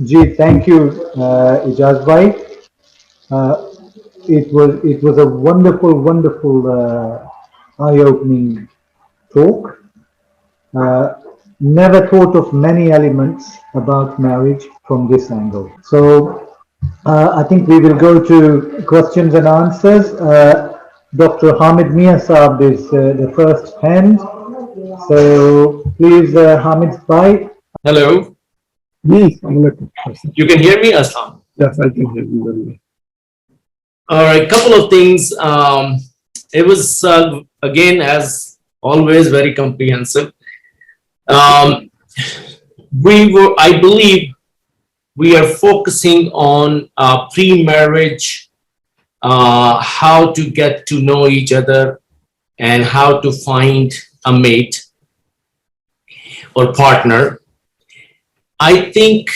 Gee, thank you, Ejaz bhai. Uh, it was a wonderful, eye-opening talk. Uh, Never thought of many elements about marriage from this angle. So I think we will go to questions and answers. Dr. Hamid Mian Saab is the first hand. So please, Hamid bhai. Hello, Yes, I'm like, you can hear me, Aslam? yes, I can hear you very well. All right, couple of things. It was again, as always, very comprehensive. Um, I believe, we are focusing on pre-marriage, how to get to know each other, and how to find a mate or partner. I think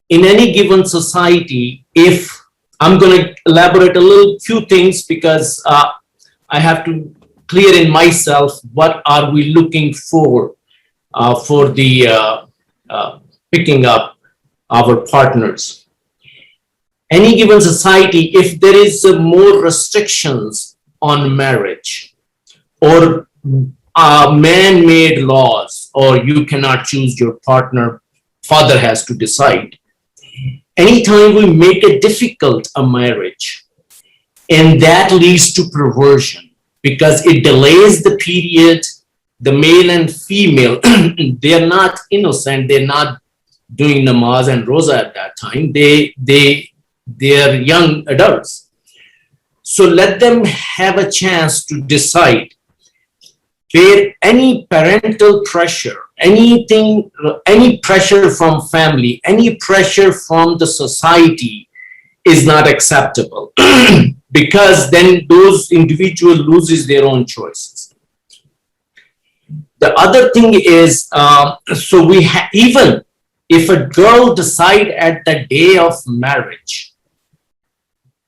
in any given society, if I'm going to elaborate a little few things, because I have to clear in myself what are we looking for the picking up our partners. Any given society, if there is more restrictions on marriage, or man-made laws, or you cannot choose your partner, father has to decide. Anytime we make it difficult a marriage, and that leads to perversion, because it delays the period. The male and female, they are not innocent, they're not doing namaz and roza at that time. They are young adults. So let them have a chance to decide, where any parental pressure, anything, any pressure from family, any pressure from the society is not acceptable, because then those individual loses their own choices. The other thing is, so even if a girl decide at the day of marriage,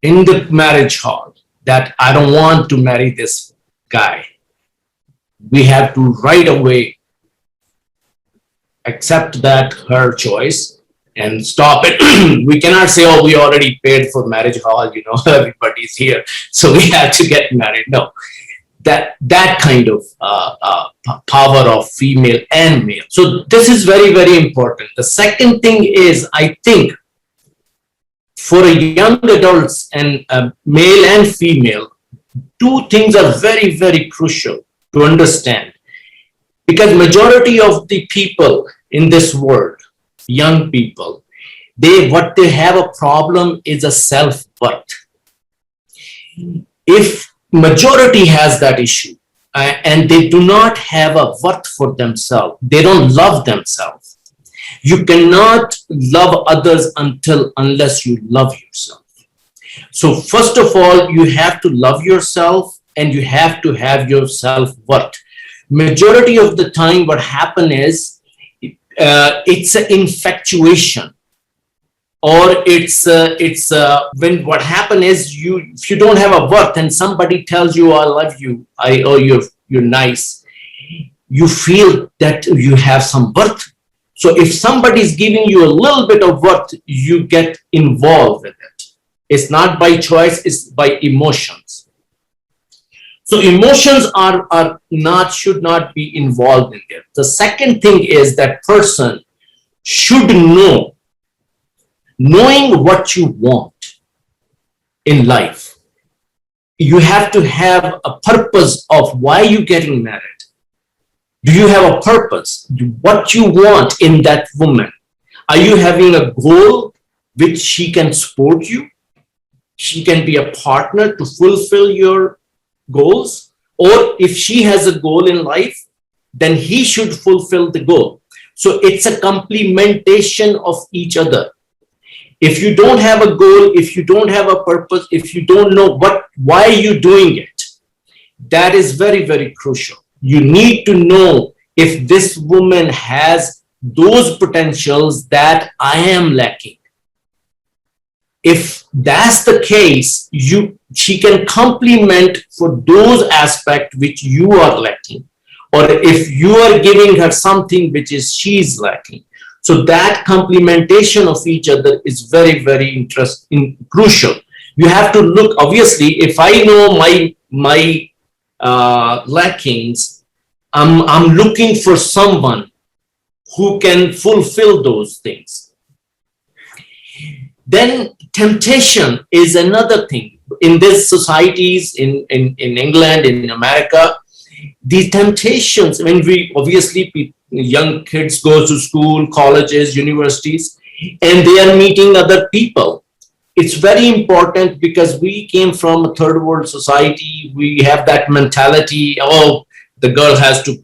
in the marriage hall, that I don't want to marry this guy, we have to right away accept that her choice and stop it. We cannot say, oh, we already paid for marriage hall, everybody's here, so we have to get married. No, that kind of power of female and male. So this is very important. The second thing is, I think, for young adults and male and female, two things are very crucial to understand, because majority of the people in this world, young people, what they have a problem is a self-worth. If majority has that issue, and they do not have a worth for themselves, they don't love themselves. You cannot love others unless you love yourself. So first of all, you have to love yourself, and you have to have your self-worth. Majority of the time what happen is, it's an infatuation, or it's when what happen is, if you don't have a worth and somebody tells you, I love you, you're nice, you feel that you have some worth. So if somebody is giving you a little bit of worth, you get involved with it. It's not by choice, it's by emotions. So emotions should not be involved in there. The second thing is, that person should knowing what you want in life. You have to have a purpose of why you're getting married. Do you have a purpose? What you want in that woman? Are you having a goal which she can support you? She can be a partner to fulfill your goals. Or if she has a goal in life, then he should fulfill the goal. So it's a complementation of each other. If you don't have a goal, if you don't have a purpose, if you don't know why you're doing it, that is very crucial. You need to know if this woman has those potentials that I am lacking. If that's the case, she can complement for those aspects which you are lacking, or if you are giving her something which is she's lacking. So that complementation of each other is very, very interesting, crucial. You have to look, obviously, if I know my lackings, I'm looking for someone who can fulfill those things. Then temptation is another thing. In these societies, in England, in America, the temptations, when we obviously young kids go to school, colleges, universities, and they are meeting other people. It's very important because we came from a third world society. We have that mentality, oh, the girl has to,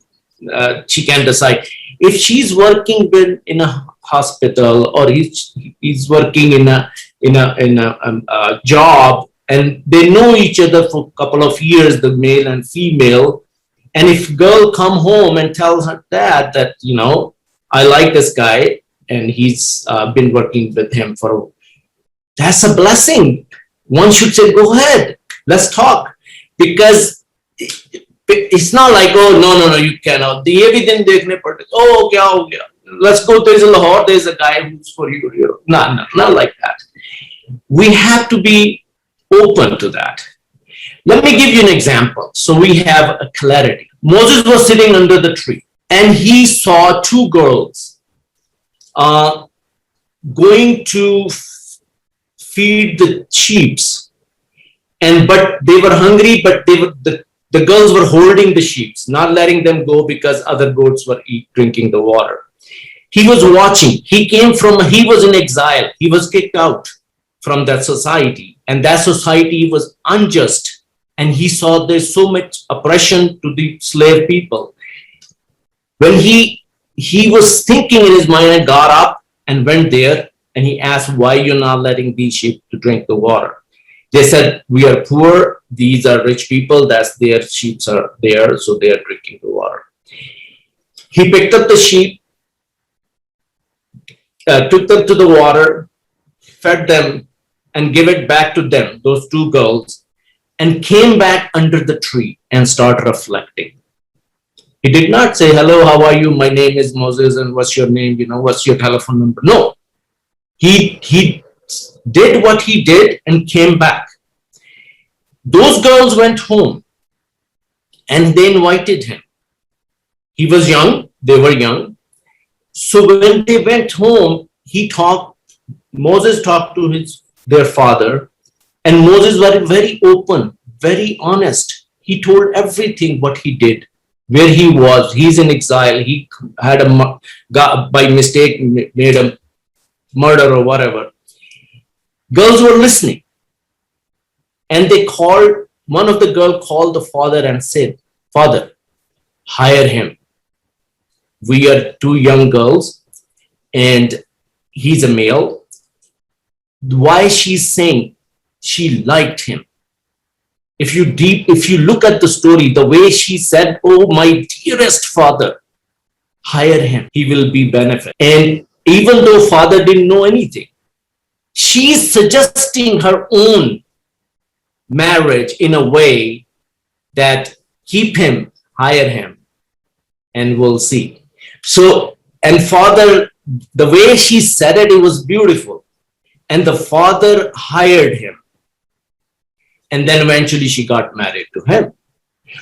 she can decide. If she's working in a hospital, or he's working in a job, and they know each other for a couple of years, the male and female, and if girl come home and tells her dad that, you know, I like this guy and he's been working with him for, that's a blessing. One should say, go ahead, let's talk. Because it's not like, oh, no, you cannot. Oh, okay, let's go. There's a Lahore, there's a guy who's for you. No, not like that. We have to be open to that. Let me give you an example so we have a clarity. Moses was sitting under the tree and he saw two girls going to feed the sheep, but they were hungry, but the girls were holding the sheep, not letting them go because other goats were drinking the water. He was watching. He was in exile. He was kicked out from that society, and that society was unjust. And he saw there's so much oppression to the slave people. When he was thinking in his mind, and got up and went there, and he asked, why you're not letting these sheep to drink the water? They said, we are poor, these are rich people, that's their sheep are there, so they are drinking the water. He picked up the sheep, took them to the water, fed them, and gave it back to them, those two girls, and came back under the tree and started reflecting. He did not say, hello, how are you? My name is Moses, and what's your name? You know, what's your telephone number? No. He did what he did and came back. Those girls went home and they invited him. He was young, they were young. So when they went home, Moses talked to their father, and Moses was very open, very honest. He told everything what he did, where he was. He's in exile. He had by mistake made a murder or whatever. Girls were listening. And one of the girls called the father and said, Father, hire him. We are two young girls and he's a male. Why she's saying she liked him? If you look at the story, the way she said, oh, my dearest father, hire him, he will be benefit. And even though father didn't know anything, she's suggesting her own marriage in a way that keep him, hire him, and we'll see. So, and father, the way she said it, it was beautiful. And the father hired him. And then eventually she got married to him.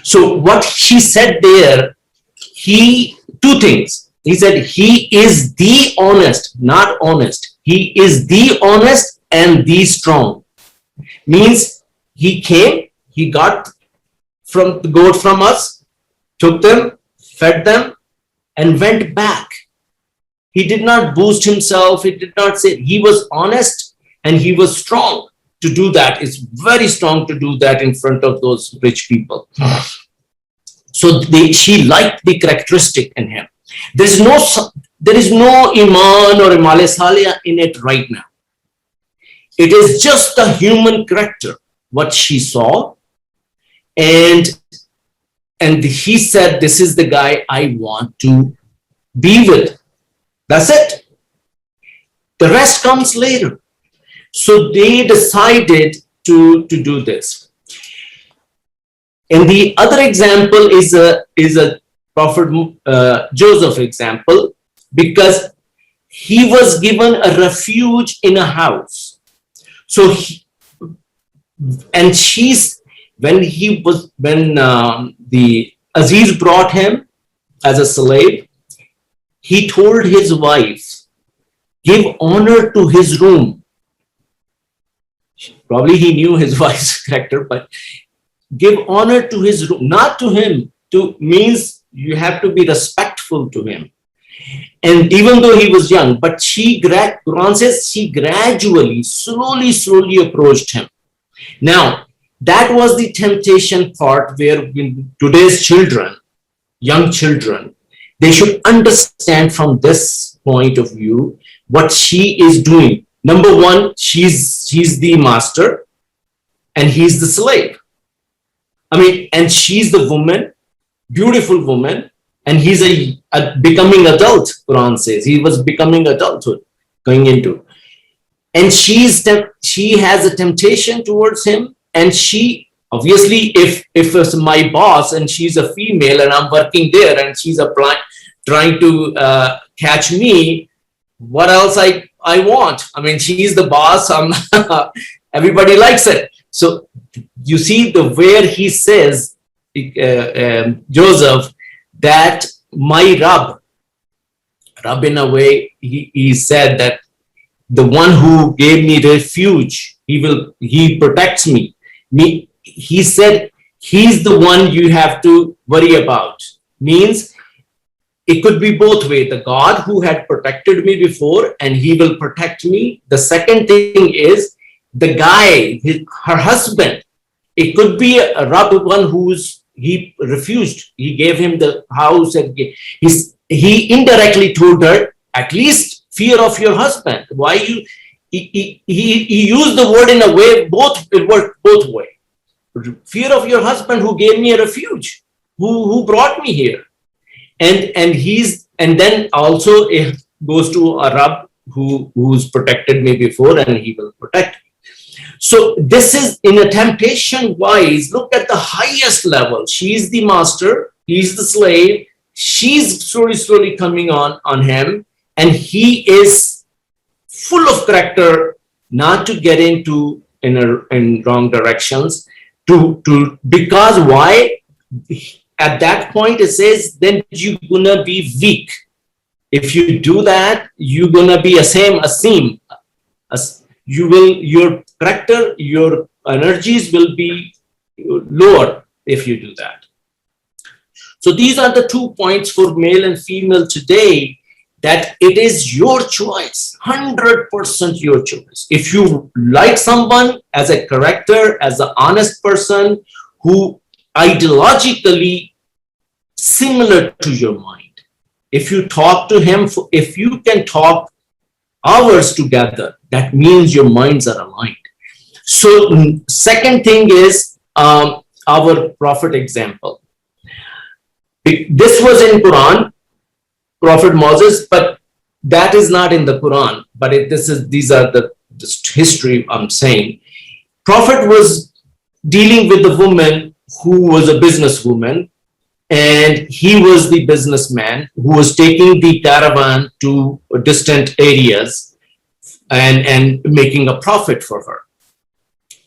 So what she said there, two things. He said, he is the honest, not honest. He is the honest and the strong. Means he came, he got from the goat from us, took them, fed them, and went back. He did not boost himself. He did not say, he was honest and he was strong to do that. It's very strong to do that in front of those rich people. So she liked the characteristic in him. There is no Eimaan or Imale Saleh in it right now. It is just the human character, what she saw. And he said, this is the guy I want to be with. That's it. The rest comes later. So they decided to do this. And the other example is a Prophet Joseph example, because he was given a refuge in a house. So when the Aziz brought him as a slave, he told his wife, give honor to his room. Probably he knew his wife's character, but give honor to his room, not to him. To means you have to be respectful to him. And even though he was young, but Quran says she gradually, slowly approached him. Now, that was the temptation part where today's children, young children, they should understand from this point of view what she is doing. Number one, she's the master and he's the slave. I mean, and she's the woman, beautiful woman, and he's a becoming adult, Quran says. He was becoming adulthood, going into. And she has a temptation towards him, and she, obviously, if it's my boss and she's a female and I'm working there and she's trying to catch me, what else I want? I mean, she's the boss, everybody likes it. So you see where he says, Joseph, that my Rab in a way, he said that the one who gave me refuge, he protects me. He said he's the one you have to worry about. Means it could be both ways. The God who had protected me before, and he will protect me. The second thing is the guy, her husband. It could be a Rab, one he refused. He gave him the house, and he indirectly told her, at least fear of your husband. Why you? He used the word in a way, it worked both ways. Fear of your husband who gave me a refuge, who brought me here. And then also it goes to a Rab who's protected me before, and he will protect me. So this is in a temptation wise, look at the highest level. She's the master, he's the slave, she's slowly coming on him, and he is full of character not to get into in wrong directions, because why? At that point it says, then you're gonna be weak. If you do that, you're gonna be your character, your energies will be lower if you do that. So these are the 2 points for male and female today, that it is your choice, 100% your choice. If you like someone as a character, as an honest person who ideologically similar to your mind, if you talk to him, if you can talk hours together, that means your minds are aligned. So second thing is our prophet example. This was in Quran, Prophet Moses, but that is not in the Quran. But these are the history I'm saying. Prophet was dealing with a woman who was a businesswoman, and he was the businessman who was taking the caravan to distant areas and making a profit for her.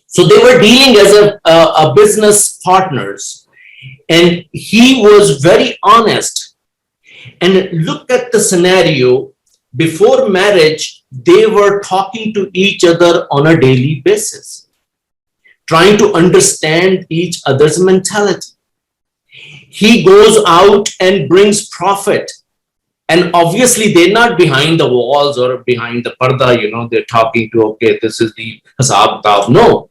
So they were dealing as a business partners, and he was very honest. And look at the scenario. Before marriage, they were talking to each other on a daily basis, trying to understand each other's mentality. He goes out and brings profit. And obviously, they're not behind the walls or behind the parda, they're talking to, okay, this is the hisab tab. No,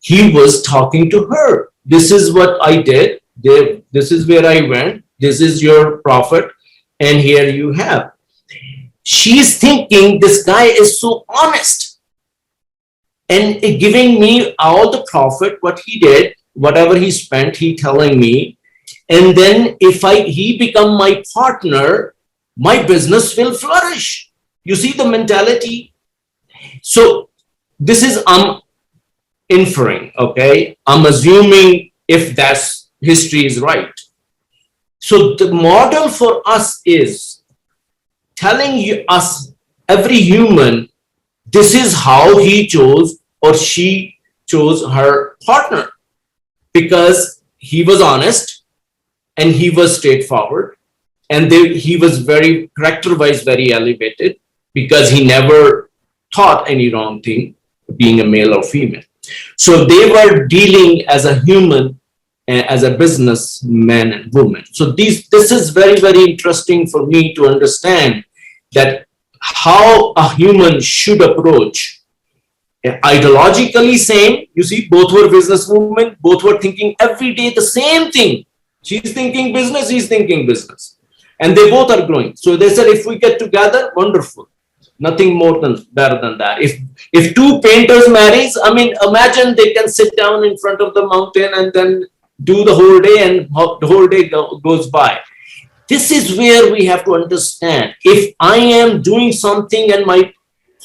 he was talking to her. This is what I did. This is where I went. This is your profit. And here you have. She's thinking this guy is so honest and giving me all the profit, what he did, whatever he spent, he telling me. And then if he become my partner, my business will flourish. You see the mentality? So this is, I'm inferring, okay? I'm assuming if that's history is right. So the model for us is telling us every human, this is how he chose or she chose her partner, because he was honest and he was straightforward, and he was very character-wise very elevated, because he never thought any wrong thing, being a male or female. So they were dealing as a human, as a business man and woman. So this is very, very interesting for me to understand that how a human should approach. Ideologically same, you see, both were businesswomen, both were thinking every day the same thing. She's thinking business, he's thinking business. And they both are growing. So they said, if we get together, wonderful. Nothing more than better than that. If two painters marries, I mean, imagine they can sit down in front of the mountain and then do the whole day, and the whole day goes by. This is where we have to understand. If I am doing something and my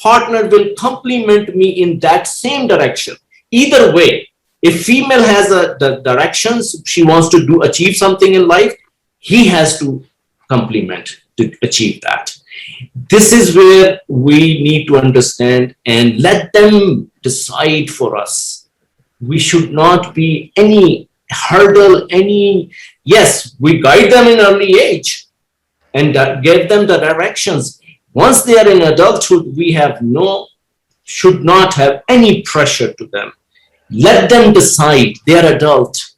partner will complement me in that same direction, either way, if female has the directions she wants to do, achieve something in life, he has to complement to achieve that. This is where we need to understand and let them decide for us. We should not be any hurdle, yes, we guide them in early age and give them the directions. Once they are in adulthood, we should not have any pressure to them. Let them decide. They are adult.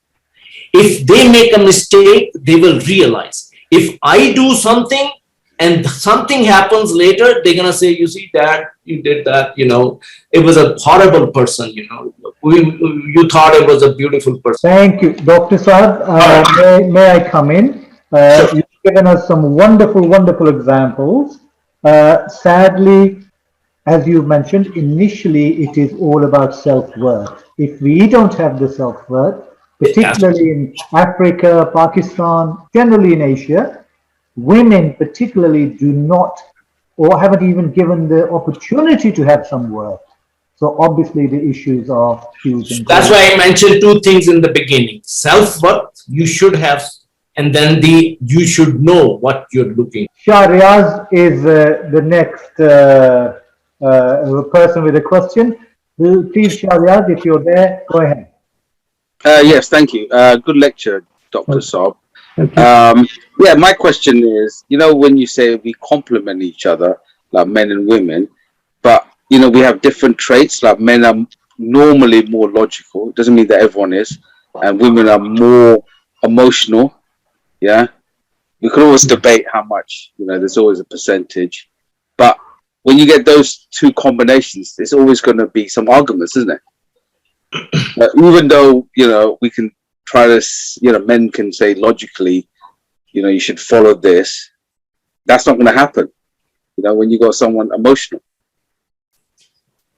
If they make a mistake, they will realize. If I do something and something happens later, they're going to say, you see, Dad, you did that, it was a horrible person, you thought it was a beautiful person. Thank you. Dr. Saad, may I come in? Sure. You've given us some wonderful, wonderful examples. Sadly, as you mentioned, initially it is all about self-worth. If we don't have the self-worth, particularly in Africa, Pakistan, generally in Asia, women particularly do not or haven't even given the opportunity to have some worth. So obviously the issues are huge. That's why I mentioned two things in the beginning. Self-worth, you should have, and then you should know what you're looking. Shahriaz is the next person with a question. Please, Shahriaz, if you're there, go ahead. Yes, thank you. Good lecture, Dr. Saab. Yeah, my question is, when you say we complement each other, like men and women, but, we have different traits, like men are normally more logical. It doesn't mean that everyone is. And women are more emotional. Yeah. We could always debate how much, there's always a percentage. But when you get those two combinations, there's always going to be some arguments, isn't it? Even though, we can try to, men can say logically, you should follow this. That's not going to happen, when you got someone emotional.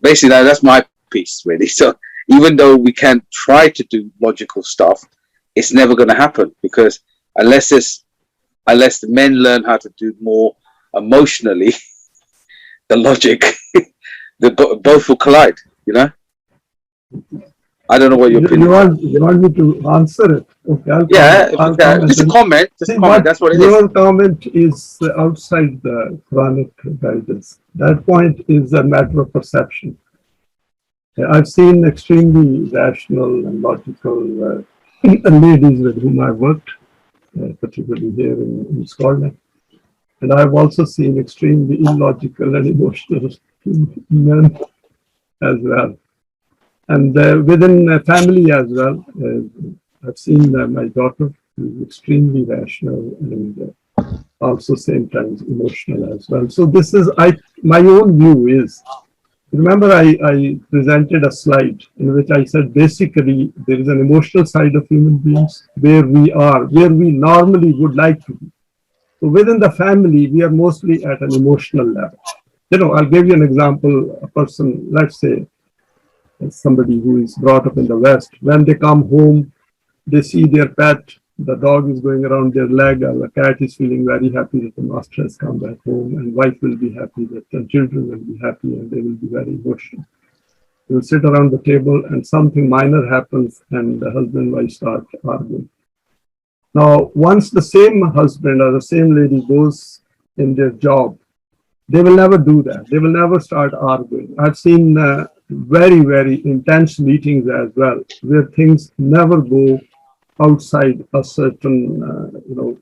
Basically, that's my piece, really. So even though we can try to do logical stuff, it's never going to happen, because unless the men learn how to do more emotionally, the logic, both will collide, I don't know what your opinion is. You want me to answer it? Okay, just a comment. That's what it is. Your comment is outside the Quranic guidance. That point is a matter of perception. I've seen extremely rational and logical ladies with whom I've worked, particularly here in Scotland. And I've also seen extremely illogical and emotional men as well. And within a family as well, I've seen my daughter, who is extremely rational and also same times emotional as well. So this is, my own view is, remember I presented a slide in which I said basically there is an emotional side of human beings where we normally would like to be. So within the family, we are mostly at an emotional level. I'll give you an example. A person, let's say, somebody who is brought up in the West, when they come home, they see their pet, the dog is going around their leg, or the cat is feeling very happy that the master has come back home, and wife will be happy, that the children will be happy, and they will be very emotional. They will sit around the table and something minor happens and the husband and wife start arguing. Now, once the same husband or the same lady goes in their job, They will never do that. They will never start arguing. I've seen very, very intense meetings as well, where things never go outside a certain,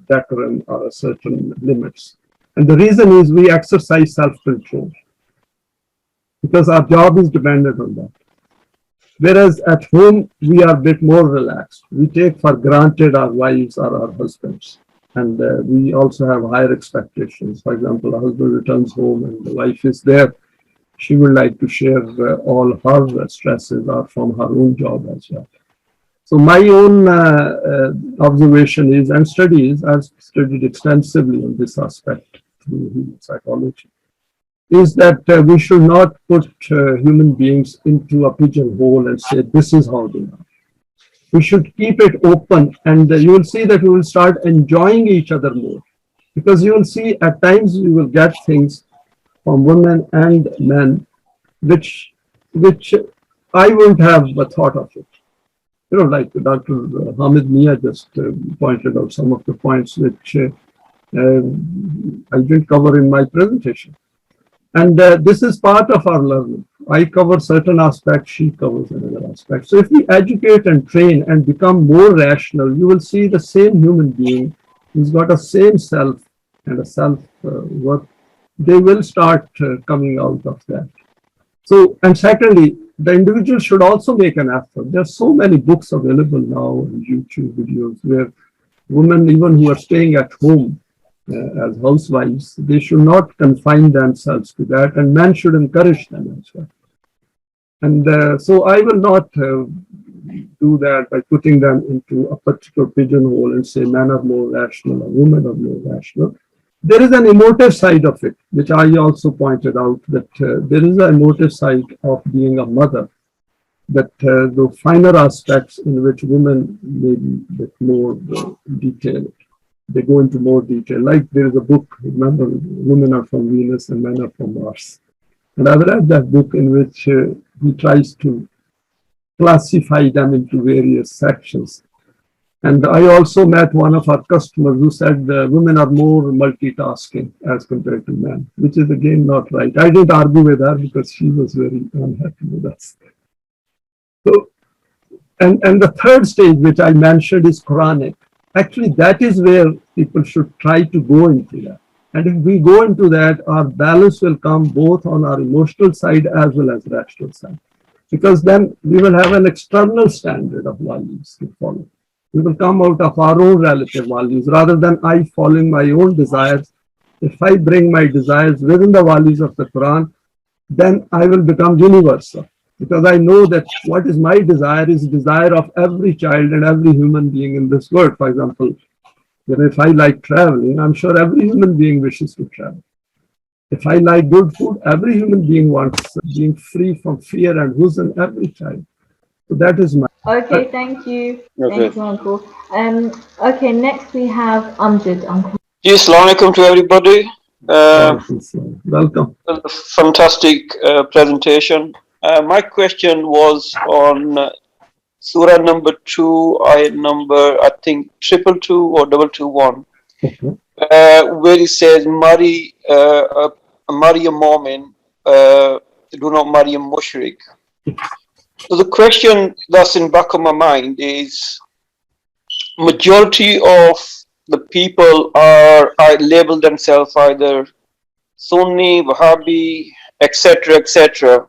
decorum or a certain limits. And the reason is we exercise self-control because our job is dependent on that. Whereas at home, we are a bit more relaxed. We take for granted our wives or our husbands. And we also have higher expectations. For example, a husband returns home and the wife is there. She would like to share all her stresses or from her own job as well. So my own observation is, and studies, I've studied extensively on this aspect through psychology, is that we should not put human beings into a pigeonhole and say, this is how they are. We should keep it open, and you will see that we will start enjoying each other more. Because you will see at times you will get things from women and men which I wouldn't have thought of it. You know, like Dr. Hamid Mian just pointed out some of the points which I didn't cover in my presentation. And this is part of our learning. I cover certain aspects, she covers another aspect. So if we educate and train and become more rational, you will see the same human being who's got a same self and a self-worth. They will start coming out of that. So, and secondly, the individual should also make an effort. There's so many books available now and YouTube videos where women, even who are staying at home, as housewives, they should not confine themselves to that, and men should encourage them as well. And so I will not do that by putting them into a particular pigeonhole and say men are more rational or women are more rational. There is an emotive side of it, which I also pointed out, that there is an emotive side of being a mother, that the finer aspects in which women may be a bit more detailed. They go into more detail. Like there is a book, remember, women are from Venus and men are from Mars. And I've read that book in which he tries to classify them into various sections. And I also met one of our customers who said women are more multitasking as compared to men, which is again not right. I didn't argue with her because she was very unhappy with us. So, and the third stage, which I mentioned, is Quranic. Actually, that is where people should try to go into that. And if we go into that, our balance will come both on our emotional side as well as rational side. Because then we will have an external standard of values to follow. We will come out of our own relative values rather than I following my own desires. If I bring my desires within the values of the Quran, then I will become universal. Because I know that what is my desire is the desire of every child and every human being in this world. For example, if I like traveling, I'm sure every human being wishes to travel. If I like good food, every human being wants being free from fear and huzn, every child. So that is my... Okay, thank you. Okay. Thank you, Uncle. Okay, next we have Amjad, Uncle. Assalamu alaikum to everybody. Welcome. Fantastic presentation. My question was on Surah number 2, ayat number, I think, 222 or 221, where it says, marry a Mu'min, do not marry a mushrik. So the question that's in back of my mind is, majority of the people are label themselves either Sunni, Wahhabi, etc., etc.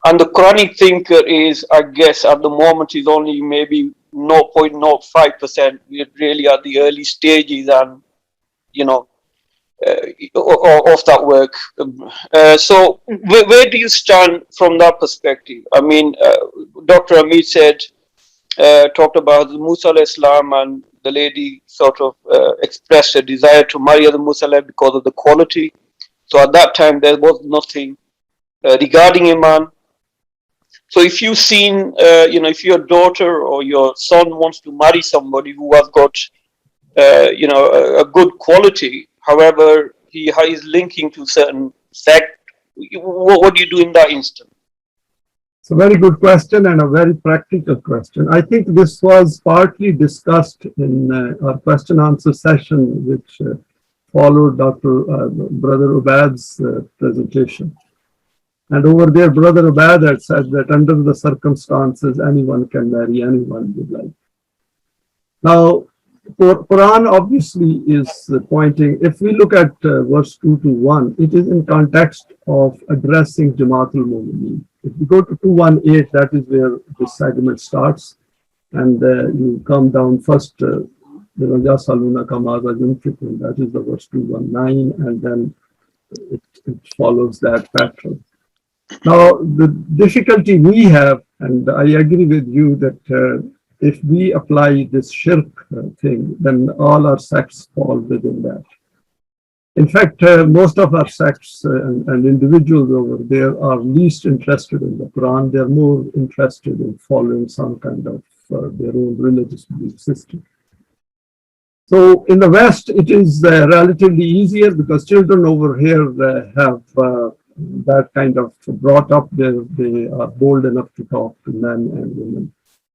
And the Quranic thinker is, I guess, at the moment is only maybe 0.05%. We're really at the early stages, and of that work. So where do you stand from that perspective? I mean, Dr. Hamid talked about Musa alayhi salam, and the lady sort of expressed a desire to marry the Musa because of the quality. So at that time there was nothing regarding Eimaan. So if you've seen, if your daughter or your son wants to marry somebody who has got, a good quality, however, he is linking to certain sect, what do you do in that instance? It's a very good question and a very practical question. I think this was partly discussed in our question answer session, which followed Brother Ubaid's presentation. And over there, Brother Ubaid had said that under the circumstances, anyone can marry anyone you like. Now, Quran obviously is pointing, if we look at verse 2 to 1, it is in context of addressing Jamaatul Mu'mineen. If you go to 218, that is where this segment starts. And you come down first, Yasaluna Kamaza Yunfikun, that is the verse 219, and then it follows that pattern. Now, the difficulty we have, and I agree with you that if we apply this shirk thing, then all our sects fall within that. In fact, most of our sects and individuals over there are least interested in the Quran. They're more interested in following some kind of their own religious belief system. So in the West, it is relatively easier because children over here have that kind of brought up. They are bold enough to talk to men and women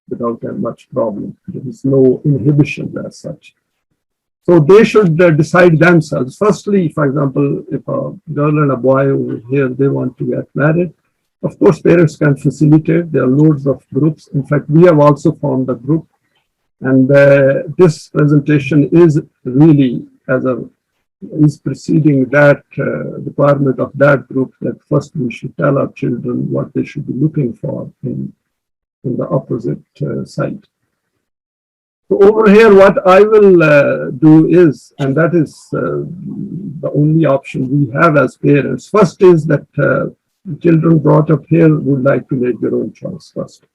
without much problem. There is no inhibition as such. So they should decide themselves. Firstly, for example, if a girl and a boy over here, they want to get married, of course, parents can facilitate. There are loads of groups. In fact, we have also formed a group. And this presentation is really is preceding that requirement of that group, that first we should tell our children what they should be looking for in the opposite side. So over here, what I will do is, and that is the only option we have as parents. First is that children brought up here would like to make their own choice first.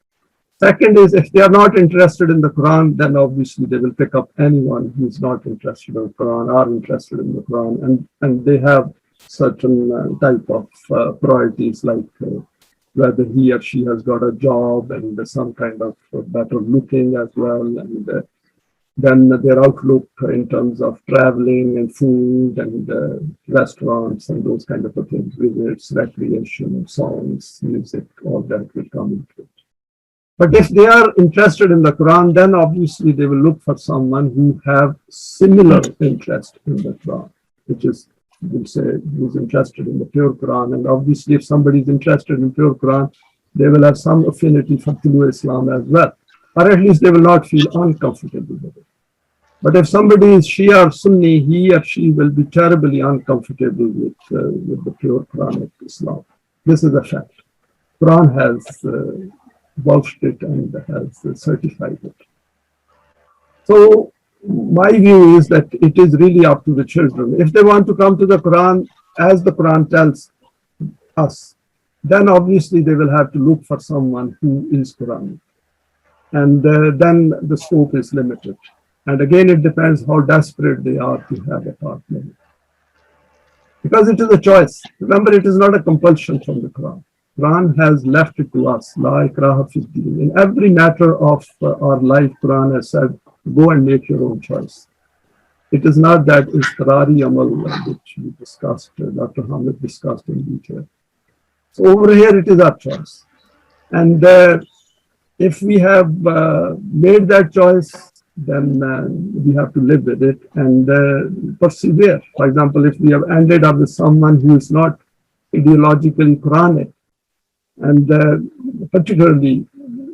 Second is, if they are not interested in the Quran, then obviously they will pick up anyone who is not interested in the Quran or interested in the Quran, and they have certain type of priorities, like whether he or she has got a job and some kind of better looking as well, and then their outlook in terms of traveling and food and restaurants and those kind of things, whether it's recreation, songs, music, all that will come into it. But if they are interested in the Quran, then obviously they will look for someone who have similar interest in the Quran, which is, we'll say, who's interested in the pure Quran. And obviously, if somebody is interested in pure Quran, they will have some affinity for Tulu Islam as well, or at least they will not feel uncomfortable with it. But if somebody is Shia or Sunni, he or she will be terribly uncomfortable with the pure Quranic Islam. This is a fact. Quran has vouched it and has certified it. So my view is that it is really up to the children. If they want to come to the Quran as the Quran tells us, then obviously they will have to look for someone who is Quranic. And then the scope is limited. And again, it depends how desperate they are to have a partner. Because it is a choice. Remember, it is not a compulsion from the Quran. Quran has left it to us. La ikraha fi din. In every matter of our life, Quran has said, go and make your own choice. It is not that istirari amal which we discussed, Dr. Hamid discussed in detail. So over here, it is our choice. And if we have made that choice, then we have to live with it and persevere. For example, if we have ended up with someone who is not ideologically Quranic, and particularly,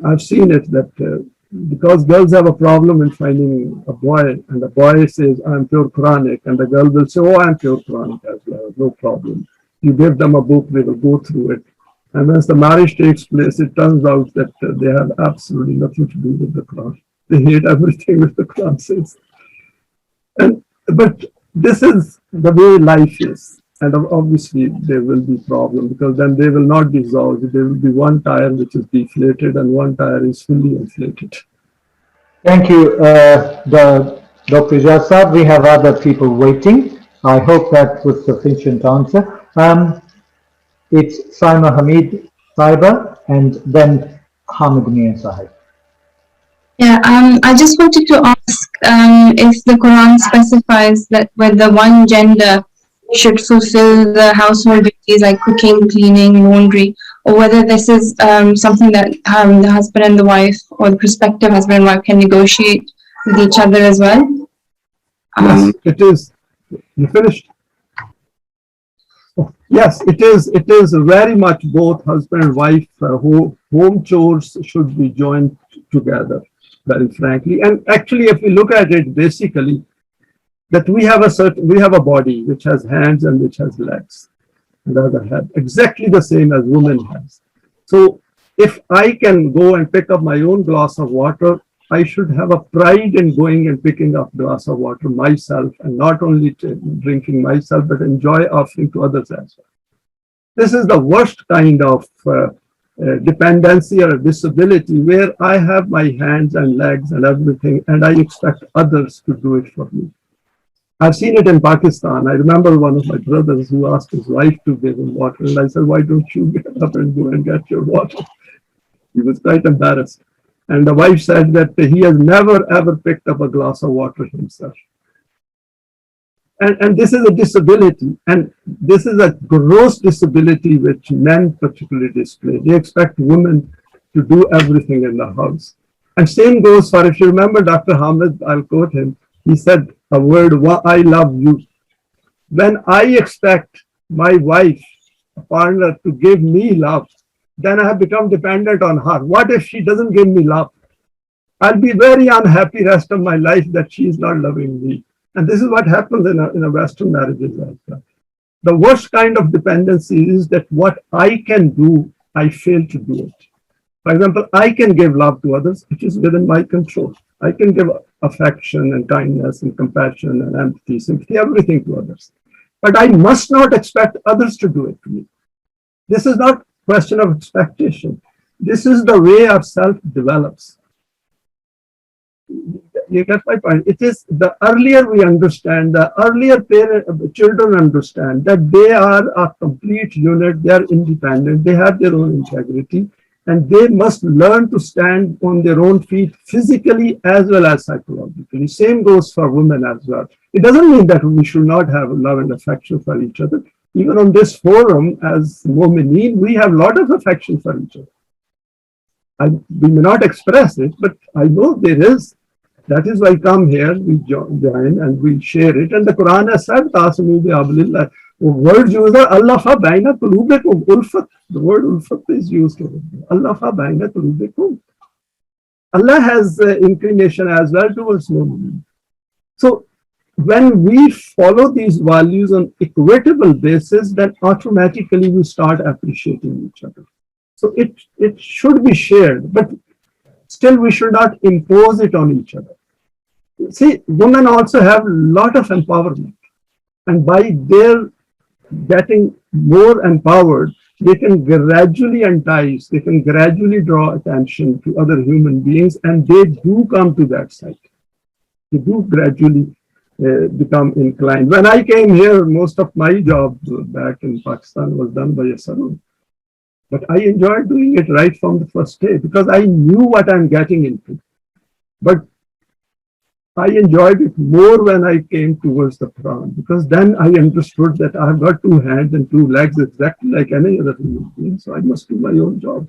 I've seen it that because girls have a problem in finding a boy, and the boy says, I'm pure Quranic, and the girl will say, oh, I'm pure Quranic as well, no problem. You give them a book, they will go through it. And once the marriage takes place, it turns out that they have absolutely nothing to do with the Quran. They hate everything which the Quran says. But this is the way life is. And obviously there will be problems because then they will not be resolved. There will be one tire which is deflated and one tire is fully inflated. Thank you, Dr. Ejaz. We have other people waiting. I hope that was sufficient answer. It's Saima Hamid Saiba and then Hamid Mian Sahib. Yeah, I just wanted to ask if the Quran specifies that whether one gender should fulfill the household duties like cooking, cleaning, laundry, or whether this is something that the husband and the wife or the prospective husband and wife can negotiate with each other as well. Yes, it is. You finished? Yes, it is. It is very much both husband and wife. Home chores should be joined together, very frankly. And actually, if we look at it, basically, that we have a body which has hands and which has legs. On the other hand, exactly the same as women has. So if I can go and pick up my own glass of water, I should have a pride in going and picking up a glass of water myself, and not only drinking myself, but enjoy offering to others as well. This is the worst kind of dependency or disability, where I have my hands and legs and everything, and I expect others to do it for me. I've seen it in Pakistan. I remember one of my brothers who asked his wife to give him water, and I said, "Why don't you get up and go and get your water?" He was quite embarrassed. And the wife said that he has never ever picked up a glass of water himself. And this is a disability, and this is a gross disability which men particularly display. They expect women to do everything in the house. And same goes for, if you remember Dr. Hamid, I'll quote him, he said a word, "I love you." When I expect my wife, a partner, to give me love, then I have become dependent on her. What if she doesn't give me love? I'll be very unhappy rest of my life that she is not loving me. And this is what happens in a Western marriages as well. The worst kind of dependency is that what I can do, I fail to do it. For example, I can give love to others, which is within my control. I can give affection and kindness and compassion and empathy, sympathy, everything to others. But I must not expect others to do it to me. This is not a question of expectation. This is the way our self develops. You get my point? It is the earlier we understand, the earlier children understand that they are a complete unit, they are independent, they have their own integrity, and they must learn to stand on their own feet physically as well as psychologically. Same goes for women as well. It doesn't mean that we should not have love and affection for each other. Even on this forum, as Mu'mineen, we have a lot of affection for each other. We may not express it, but I know there is. That is why I come here, we join and we share it. And the Quran has said, the word used is Allah fa baina qulubikum, ulfat. The word ulfat is used here. Allah fa baina qulubikum. Allah has inclination as well towards mu'min. So when we follow these values on equitable basis, then automatically we start appreciating each other. So it should be shared, but still we should not impose it on each other. See, women also have a lot of empowerment, and by their getting more empowered, they can gradually entice, they can gradually draw attention to other human beings, and they do come to that side. They do gradually become inclined. When I came here, most of my job back in Pakistan was done by a salon. But I enjoyed doing it right from the first day because I knew what I'm getting into. But I enjoyed it more when I came towards the Quran, because then I understood that I've got two hands and two legs exactly like any other human being. So I must do my own job.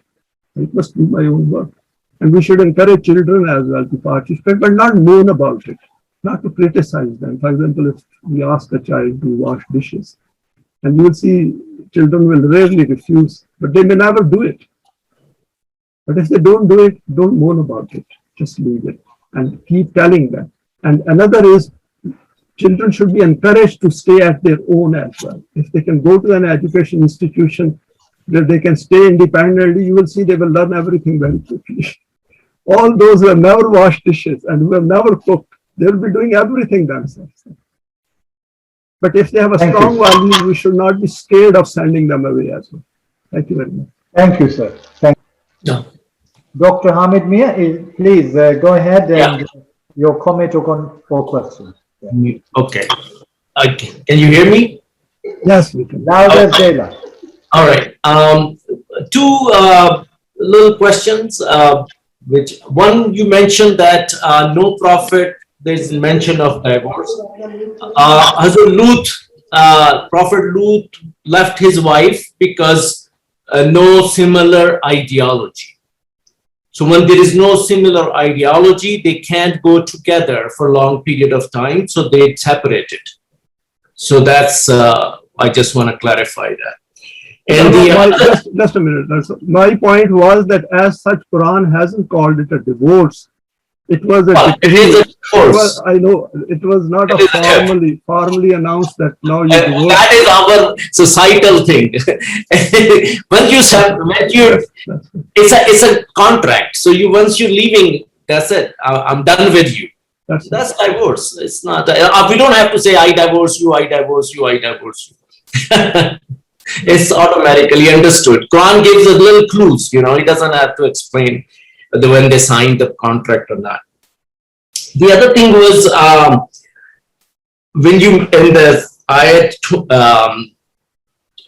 I must do my own work. And we should encourage children as well to participate, but not moan about it, not to criticize them. For example, if we ask a child to wash dishes, and you will see children will rarely refuse, but they may never do it. But if they don't do it, don't moan about it. Just leave it and keep telling them. And another is, children should be encouraged to stay at their own as well. If they can go to an education institution where they can stay independently, you will see they will learn everything very quickly. All those who have never washed dishes and who have never cooked, they will be doing everything themselves. But if they have a strong value, we should not be scared of sending them away as well. Thank you very much. Thank you, sir. Thank you. No. Dr. Hamid Mian, please go ahead and your comment or question. Yeah. Okay. Can you hear me? Yes, we can. Loud as daylight. All right. Two little questions. Which one, you mentioned that no prophet, there's mention of divorce. Hazrat Lut, Prophet Lut left his wife because no similar ideology. So when there is no similar ideology, they can't go together for a long period of time, so they separated. So that's, I just want to clarify that. And And just a minute. My point was that as such, Quran hasn't called it a divorce. It was a it is a divorce. I know it was not a formally announced that now you divorce. That is our societal thing. It's a contract. So once you're leaving, that's it. I'm done with you. That's divorce. It's not. We don't have to say I divorce you, I divorce you, I divorce you. It's automatically understood. Quran gives us little clues. He doesn't have to explain when they signed the contract or not. The other thing was when you in the ayat,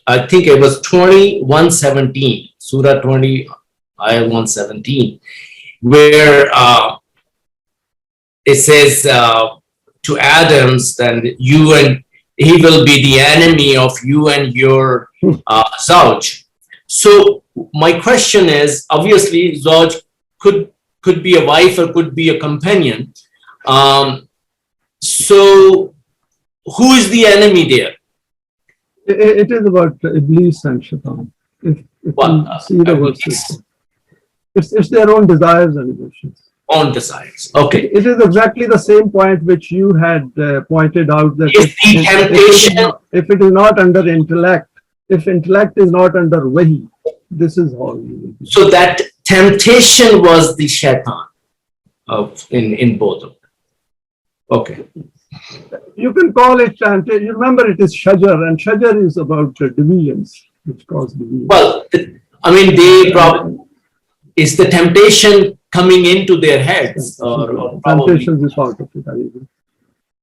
I think it was 2117, Surah 20, ayat 117, where it says to Adams, then you and he will be the enemy of you and your Zawj. So my question is, obviously, Zawj could be a wife or could be a companion. So who is the enemy there? It is about Iblis and Shaitan. If you see the verses, it's their own desires and emotions. Own desires. Okay. It is exactly the same point which you had pointed out that if it is not under intellect, if intellect is not under wahi, this is how you will be. So that temptation was the shaitan in both of them. Okay. You can call it, you remember it is shajar, and shajar is about divisions, which cause divisions. Well, I mean, they probably, is the temptation coming into their heads, or temptation is part of it, I agree.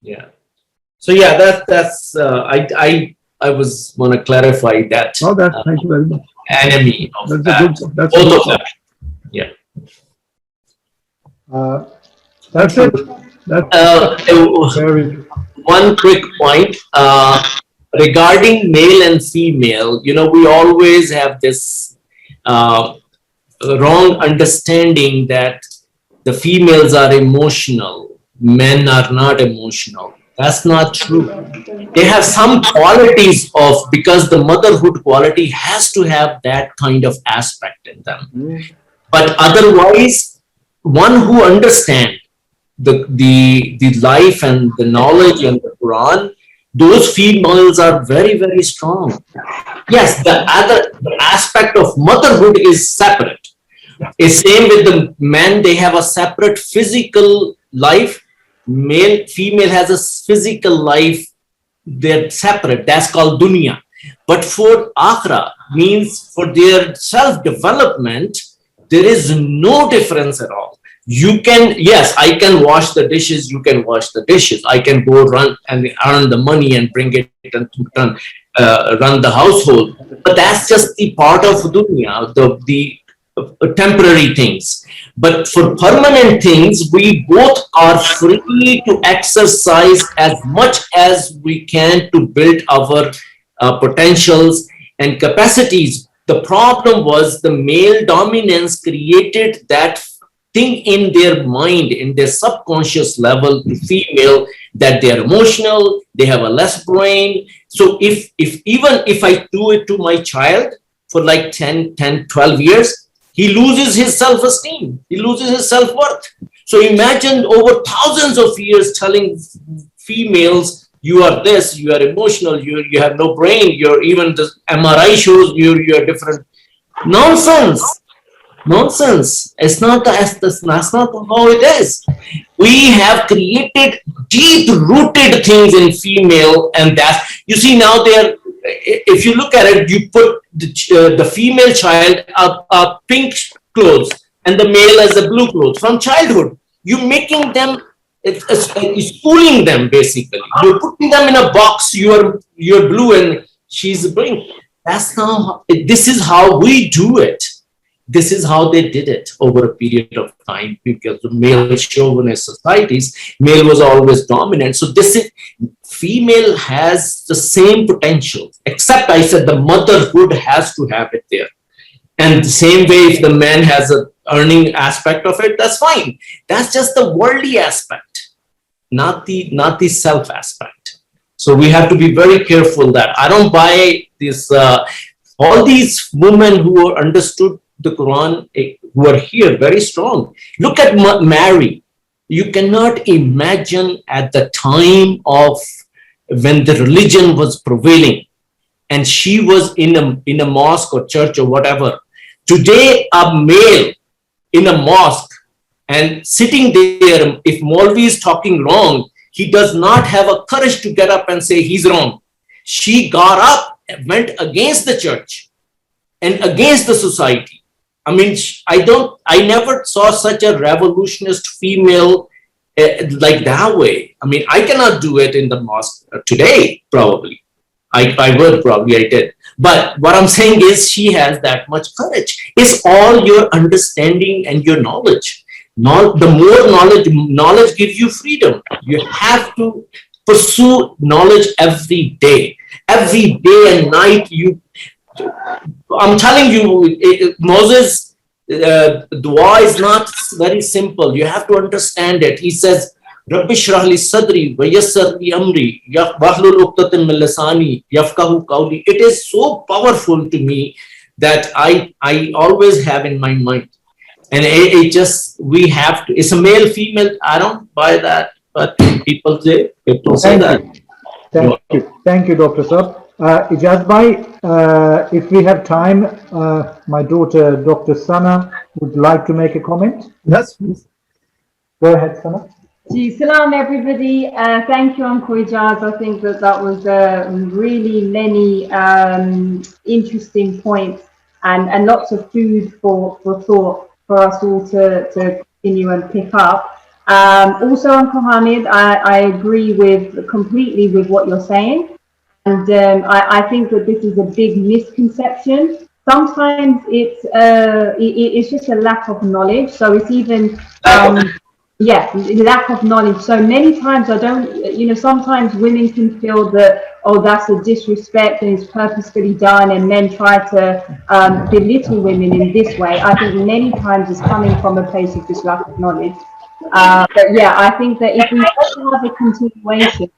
Yeah. So yeah, that's I was want to clarify that. Oh, thank you very much. Enemy of that's both of them. Yeah. That's it. One quick point regarding male and female. We always have this wrong understanding that the females are emotional, men are not emotional. That's not true. They have some qualities because the motherhood quality has to have that kind of aspect in them. But otherwise, one who understands the life and the knowledge and the Quran, those females are very, very strong. Yes, the aspect of motherhood is separate. It's same with the men, they have a separate physical life. Female has a physical life, they're separate. That's called dunya. But for akhira, means for their self-development, there is no difference at all. You can, yes, I can wash the dishes, you can wash the dishes. I can go run and earn the money and bring it and run the household. But that's just the part of dunya, the temporary things. But for permanent things, we both are free to exercise as much as we can to build our potentials and capacities. The problem was the male dominance created that thing in their mind, in their subconscious level, to female, that they're emotional, they have a less brain. So even if I do it to my child for like 10, 12 years, he loses his self-esteem, he loses his self-worth. So imagine over thousands of years telling females, you are this, you are emotional, you have no brain, you're even the MRI shows you're different. Nonsense. It's not that's not how it is. We have created deep-rooted things in female, and that you see now if you look at it, you put the female child a pink clothes and the male as a blue clothes from childhood. You're making them, schooling them basically. You're putting them in a box. You're blue and she's green. That's not. This is how we do it. This is how they did it over a period of time, because the male chauvinist societies, male was always dominant. So female has the same potential, except I said the motherhood has to have it there. And the same way, if the man has an earning aspect of it, that's fine. That's just the worldly aspect, not the self aspect. So we have to be very careful that I don't buy this. All these women who are understood the Quran, who are here very strong. Look at Mary. You cannot imagine at the time of when the religion was prevailing, and she was in a mosque or church or whatever. Today, a male in a mosque and sitting there, if Maulvi is talking wrong, he does not have a courage to get up and say he's wrong. She got up and went against the church and against the society. I mean, I never saw such a revolutionist female like that way. I mean, I cannot do it in the mosque today, probably. I would probably, I did. But what I'm saying is she has that much courage. It's all your understanding and your knowledge. The more knowledge gives you freedom. You have to pursue knowledge every day and night. I'm telling you, Moses' dua is not very simple. You have to understand it. He says, Rabbi shrah li sadri wa yassir li amri wahlul uqdatan min lisani yafqahu qawli. It is so powerful to me that I always have in my mind. And we have to, it's a male, female, I don't buy that, but people say that. Thank you, Dr. Saab. Ejaz bhai, if we have time, my daughter, Dr. Sana, would like to make a comment. Yes, please. Go ahead, Sana. Salam, everybody. Thank you, Uncle Ejaz. I think that was really many interesting points and lots of food for thought for us all to continue and pick up. Also, Uncle Hamid, I agree completely with what you're saying. And I think that this is a big misconception. Sometimes it's just a lack of knowledge. So it's even, lack of knowledge. So many times sometimes women can feel that, oh, that's a disrespect and it's purposefully done, and men try to belittle women in this way. I think many times it's coming from a place of just lack of knowledge. But yeah, I think that if we have a continuation,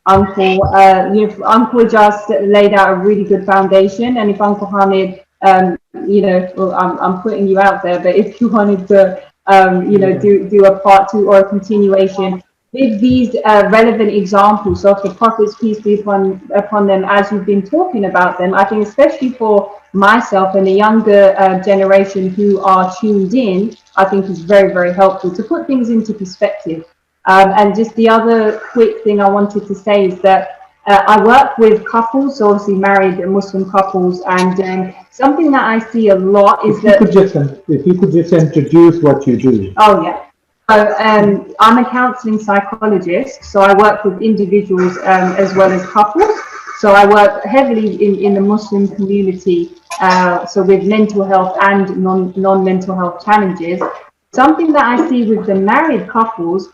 Uncle just laid out a really good foundation, and if Uncle Hamid, I'm putting you out there, but if you wanted to, do a part 2 or a continuation with these relevant examples of the prophets, peace be upon them, as you've been talking about them, I think especially for myself and the younger generation who are tuned in, I think is very, very helpful to put things into perspective. And just the other quick thing I wanted to say is that I work with couples, so obviously married Muslim couples, and something that I see a lot is that... If you could just introduce what you do. Oh, yeah. So I'm a counseling psychologist, so I work with individuals as well as couples. So I work heavily in the Muslim community, so with mental health and non-mental health challenges. Something that I see with the married couples,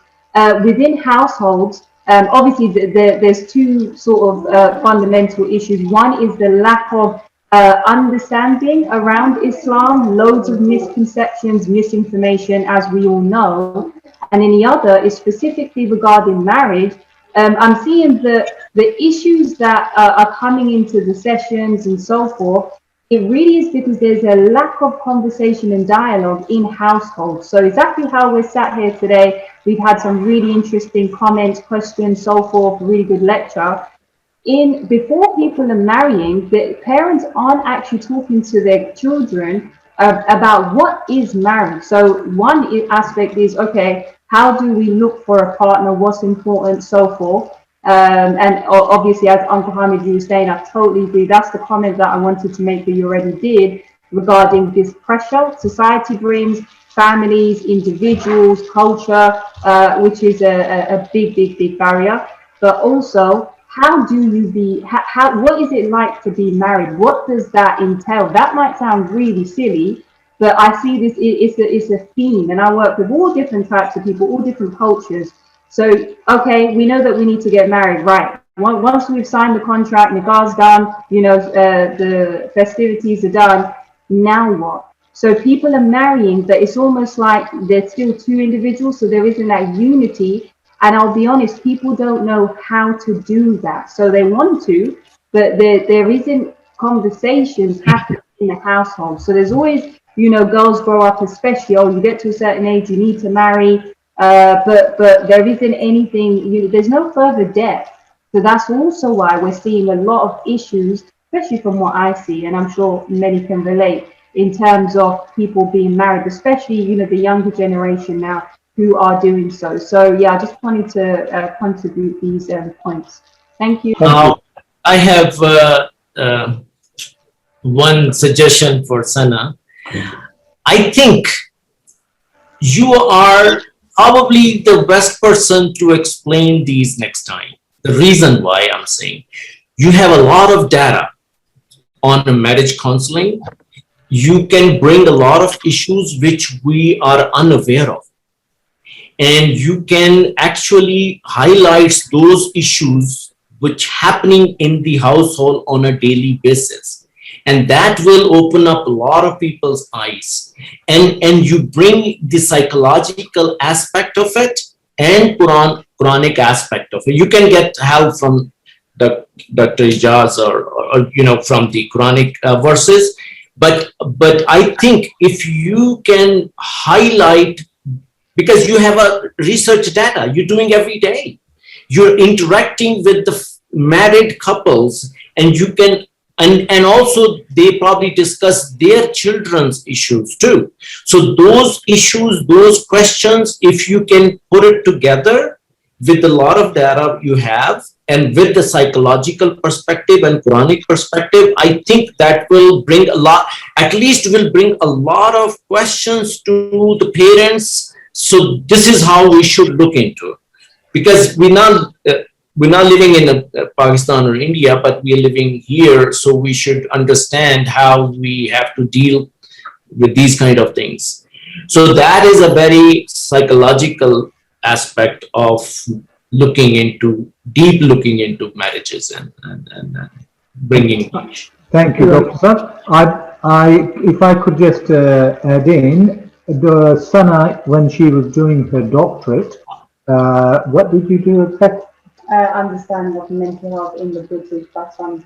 within households, obviously there's two sort of fundamental issues. One is the lack of understanding around Islam, loads of misconceptions, misinformation, as we all know. And then the other is specifically regarding marriage. I'm seeing the issues that are coming into the sessions and so forth. It really is because there's a lack of conversation and dialogue in households. So exactly how we're sat here today, we've had some really interesting comments, questions, so forth, really good lecture. Before people are marrying, the parents aren't actually talking to their children about what is marriage. So one aspect is, okay, how do we look for a partner, what's important, so forth. And obviously, as Uncle Hamid, you were saying, I totally agree. That's the comment that I wanted to make that you already did regarding this pressure society brings, families, individuals, culture, which is a big barrier. But also, how do you what is it like to be married? What does that entail? That might sound really silly, but I see this, it's a theme, and I work with all different types of people, all different cultures. So, okay, we know that we need to get married, right? Once we've signed the contract, Nikah's done, the festivities are done, now what? So people are marrying, but it's almost like they're still two individuals, so there isn't that unity. And I'll be honest, people don't know how to do that. So they want to, but there isn't conversations happening in the household. So there's always, you know, girls grow up, especially, oh, you get to a certain age, you need to marry, but there isn't anything, there's no further depth. So that's also why we're seeing a lot of issues, especially from what I see, and I'm sure many can relate, in terms of people being married, especially, you know, the younger generation now who are doing so. So yeah, I just wanted to contribute these points. Thank you. I have one suggestion for Sana. I think you are probably the best person to explain these next time. The reason why I'm saying, you have a lot of data on marriage counseling. You can bring a lot of issues which we are unaware of. And you can actually highlight those issues which happening in the household on a daily basis. And that will open up a lot of people's eyes. And you bring the psychological aspect of it and Quranic aspect of it. You can get help from Dr. Ejaz or you know, from the Quranic verses. But I think if you can highlight, because you have a research data you're doing every day, you're interacting with the married couples, and you can, and also they probably discuss their children's issues too. So those issues, those questions, if you can put it together with a lot of data you have, and with the psychological perspective and Quranic perspective, I think that will bring a lot, at least will bring a lot of questions to the parents. So this is how we should look into it, because we're not living in Pakistan or India, but we're living here. So we should understand how we have to deal with these kind of things. So that is a very psychological aspect of deep looking into marriages and bringing. Thank you, Dr. Sir. If I could just add in, the Sana, when she was doing her doctorate, what did you do exactly? Understanding of mental health in the British Pakistan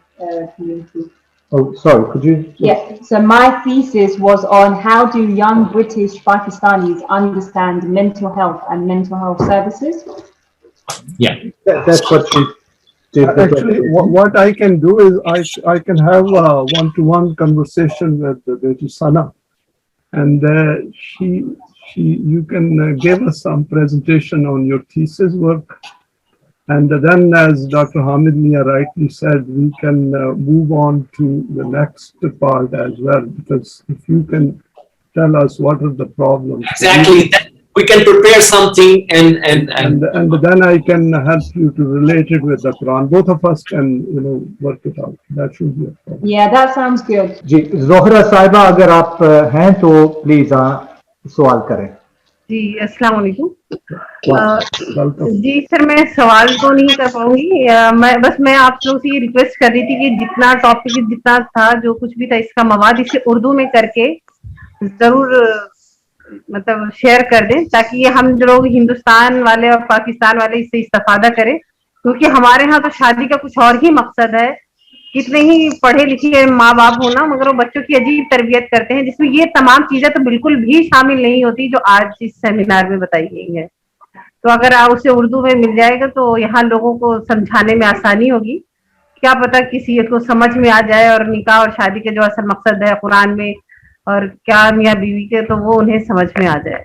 community. Oh, sorry, could you? Yeah, so my thesis was on how do young British Pakistanis understand mental health and mental health services. Yeah, that's what she did. Actually, what I can do is I can have a one-to-one conversation with the Sana, and you can give us some presentation on your thesis work, and then, as Dr. Hamid Mian rightly said, we can move on to the next part as well, because if you can tell us what are the problems. Exactly. We can prepare something and then I can help you to relate it with the Quran. Both of us can, you know, work it out. That should be a problem. Yeah, that sounds good. जी ज़ोहरा साहिबा अगर आप हैं तो please सवाल करें. जी अस्सलाम वालेकुम. जी sir, मैं सवाल तो नहीं कर पाऊंगी. मैं आप लोगों से ये रिक्वेस्ट कर रही थी कि जितना टॉपिक जितना था, जो कुछ भी था, इसका मवाद इसे उर्दू में करके जरूर मतलब शेयर कर दें, ताकि ये हम जो लोग हिंदुस्तान वाले और पाकिस्तान वाले इससे इस्तेफादा करें, क्योंकि हमारे यहाँ तो शादी का कुछ और ही मकसद है. कितने ही पढ़े लिखे माँ बाप हो ना, मगर वो बच्चों की अजीब तरबियत करते हैं, जिसमें ये तमाम चीजें तो बिल्कुल भी शामिल नहीं होती जो आज इस सेमिनार में बताई गई है. तो अगर आप उसे उर्दू में मिल जाएगा तो यहाँ लोगों को समझाने में आसानी होगी. क्या पता किसी को समझ में आ जाए और निकाह और शादी के जो असल मकसद है कुरान में और क्या मियाँ बीवी के, तो वो उन्हें समझ में आ जाए.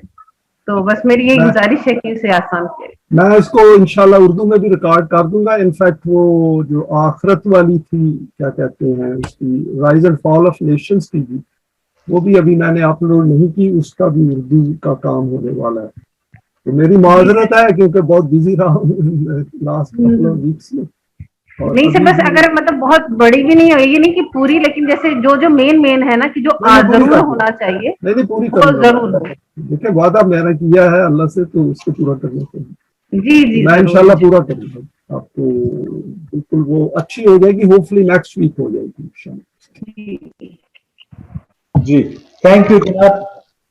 तो बस मेरी यही गुजारिश है कि इसे आसान करें. मैं इसको इंशाल्लाह उर्दू में भी रिकॉर्ड कर दूंगा. इनफैक्ट वो जो आखिरत वाली थी, क्या कहते हैं उसकी, rise and fall of Nations की थी, वो भी अभी मैंने अपलोड नहीं की. उसका भी उर्दू का काम होने वाला है. तो मेरी माजरत है क्योंकि बहुत बिजी रहा हूँ लास्ट कपल ऑफ वीक्स में. नहीं सर, बस अगर मतलब बहुत बड़ी भी नहीं होगी, नहीं कि पूरी, लेकिन जैसे जो मेन है ना कि जो जरूर होना चाहिए, नहीं पूरी वो जरूर. देखिए वादा मैंने किया है अल्लाह से, तो उसको पूरा करना चाहिए. जी मैं इंशाल्लाह पूरा करूंगा. आपको बिल्कुल वो अच्छी हो जाएगी. होपफुली नेक्स्ट वीक हो जाएगी इंशाल्लाह. जी थैंक यू जनाब.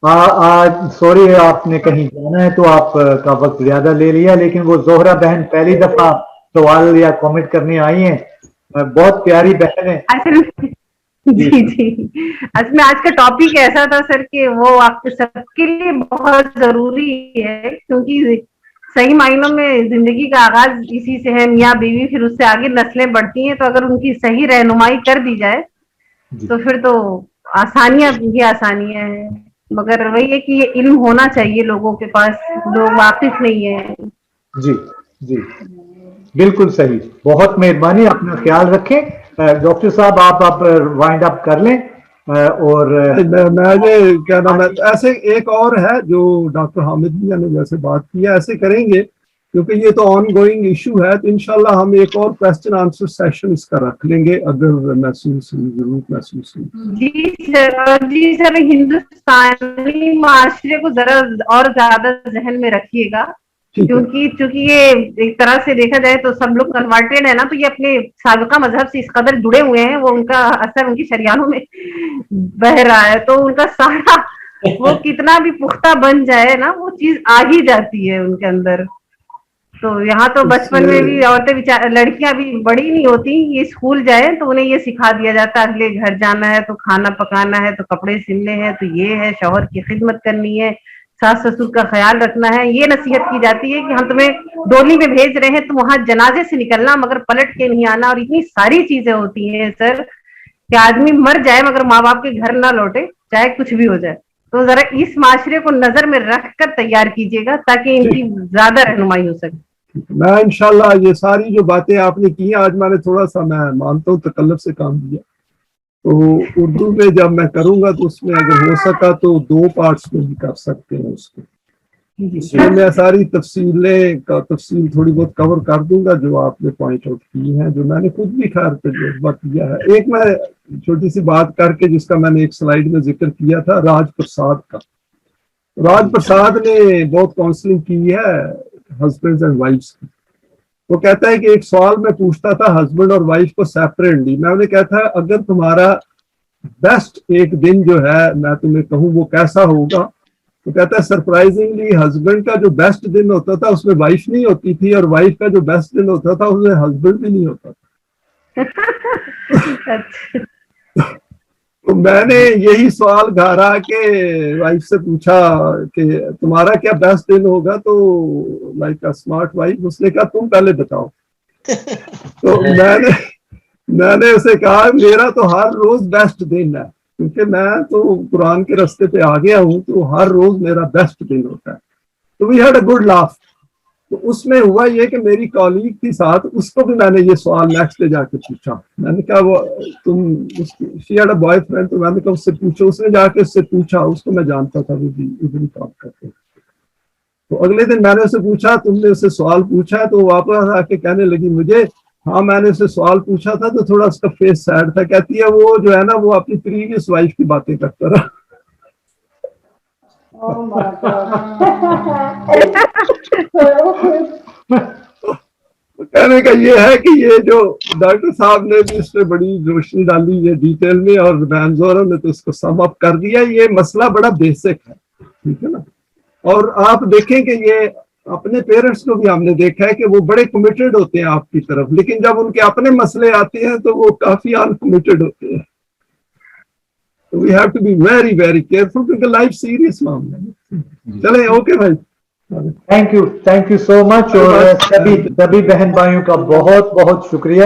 سوری آپ نے کہیں جانا ہے تو آپ کا وقت زیادہ لے لیا، لیکن وہ زہرا بہن پہلی دفعہ سوال یا کامنٹ کرنے آئی ہیں، بہت پیاری بہن ہے. جی جی اصل میں آج کا ٹاپک ایسا تھا سر کہ وہ آپ کے سب کے لیے بہت ضروری ہے، کیونکہ صحیح معنوں میں زندگی کا آغاز اسی سے ہے، میاں بیوی، پھر اس سے آگے نسلیں بڑھتی ہیں، تو اگر ان کی صحیح رہنمائی کر دی جائے تو پھر تو آسانیاں ہی آسانیاں ہیں. مگر وہی ہے کہ یہ علم ہونا چاہیے لوگوں کے پاس، لوگ واقف نہیں ہیں. جی جی بالکل صحیح، بہت مہربانی، اپنا خیال رکھیں. ڈاکٹر صاحب آپ وائنڈ اپ کر لیں. اور میں کیا نام ہے، ایسے ایک اور ہے جو ڈاکٹر حامد میاں نے جیسے بات کیا، ایسے کریں گے کیونکہ یہ تو آن گوئنگ ایشو ہے، تو انشاءاللہ ہم ایک اور کوسچن آنسر سیشن اس کا رکھ لیں گے اگر محسوس ہوئی، ضرورت محسوس ہوئی. جی سر ہندوستانی معاشرے کو ذرا اور زیادہ ذہن میں رکھیے گا، کیونکہ چونکہ یہ ایک طرح سے دیکھا جائے تو سب لوگ کنورٹیڈ ہے نا، تو یہ اپنے سابقہ مذہب سے اس قدر جڑے ہوئے ہیں، وہ ان کا اثر ان کی شریانوں میں بہ رہا ہے، تو ان کا سارا وہ کتنا بھی پختہ بن جائے نا، وہ چیز آ ہی جاتی ہے ان کے اندر. تو یہاں تو بچپن میں بھی عورتیں لڑکیاں بھی بڑی نہیں ہوتی، یہ اسکول جائیں تو انہیں یہ سکھا دیا جاتا ہے اگلے گھر جانا ہے تو کھانا پکانا ہے، تو کپڑے سلنے ہیں، تو یہ ہے شوہر کی خدمت کرنی ہے، ساس سسر کا خیال رکھنا ہے. یہ نصیحت کی جاتی ہے کہ ہم تمہیں ڈولی میں بھیج رہے ہیں، تم وہاں جنازے سے نکلنا مگر پلٹ کے نہیں آنا. اور اتنی ساری چیزیں ہوتی ہیں سر کہ آدمی مر جائے مگر ماں باپ کے گھر نہ لوٹے، چاہے کچھ بھی ہو جائے. تو ذرا اس معاشرے کو نظر میں رکھ کر تیار کیجیے گا تاکہ ان کی زیادہ رہنمائی ہو سکے. میں انشاءاللہ یہ ساری جو باتیں آپ نے کی ہیں، آج میں نے تھوڑا سا، میں مانتا ہوں، تکلف سے کام دیا، تو اردو میں جب میں کروں گا تو اس میں اگر ہو سکا تو 2 پارٹس میں بھی کر سکتے ہیں اس کو. اس میں میں ساری تفصیل تھوڑی بہت کور کر دوں گا جو آپ نے پوائنٹ آؤٹ کی ہیں، جو میں نے خود بھی خیر تجربہ کیا ہے. ایک میں چھوٹی سی بات کر کے جس کا میں نے ایک سلائیڈ میں ذکر کیا تھا، راج پرساد کا. راج پرساد نے بہت کاؤنسلنگ کی ہے ہسبینڈ اینڈ وائفس کی. وہ کہتا ہے کہ ایک سوال میں پوچھتا تھا ہسبینڈ اور وائف کو سیپریٹلی، میں انہیں کہتا ہے اگر تمہارا بیسٹ ایک دن جو ہے میں تمہیں کہوں وہ کیسا ہوگا، تو کہتا ہے سرپرائزنگلی ہسبینڈ کا جو بیسٹ دن ہوتا تھا اس میں وائف نہیں ہوتی تھی، اور وائف کا جو بیسٹ دن ہوتا تھا اس میں ہسبینڈ بھی نہیں ہوتا تھا. تو میں نے یہی سوال گھارا کہ وائف سے پوچھا کہ تمہارا کیا بیسٹ دن ہوگا، تو لائک اسمارٹ وائف اس نے کہا تم پہلے بتاؤ. تو میں نے اسے کہا میرا تو ہر روز بیسٹ دن ہے، کیونکہ میں تو قرآن کے راستے پہ آ گیا ہوں، تو ہر روز میرا بیسٹ دن ہوتا ہے. تو we had a good laugh. تو اس میں ہوا یہ کہ میری کالیگ تھی ساتھ، اس کو بھی میں نے یہ سوال نیکسٹ ڈے جا کے پوچھا. میں نے کہا وہ تم she had a boy friend, تو میں نے کہا اس سے پوچھو. اس نے جا کے اس سے پوچھا، اس کو میں جانتا تھا، وہ بھی ادھر ہی کام کرتے. تو اگلے دن میں نے اسے پوچھا تم نے اسے سوال پوچھا، تو واپس آ کے کہنے لگی مجھے ہاں میں نے اسے سوال پوچھا تھا تو تھوڑا اس کا فیس سیڈ تھا. کہتی ہے وہ جو ہے نا وہ اپنی پریویس وائف کی باتیں کرتا رہا. کہنے کا یہ ہے کہ یہ جو ڈاکٹر صاحب نے بھی اس پہ بڑی روشنی ڈالی ہے ڈیٹیل میں، اور مینزورا نے تو اس کو سم اپ کر دیا. یہ مسئلہ بڑا بیسک ہے، ٹھیک ہے نا. اور آپ دیکھیں کہ یہ اپنے پیرنٹس کو بھی ہم نے دیکھا ہے کہ وہ بڑے کمیٹڈ ہوتے ہیں آپ کی طرف، لیکن جب ان کے اپنے مسئلے آتے ہیں تو وہ کافی ان کمیٹڈ ہوتے ہیں. We have to be very very careful, کیونکہ لائف سیریس معاملہ ہے. چلیں اوکے بھائی، تھینک یو سو مچ. اور سبھی بہن بھائیوں کا بہت بہت شکریہ.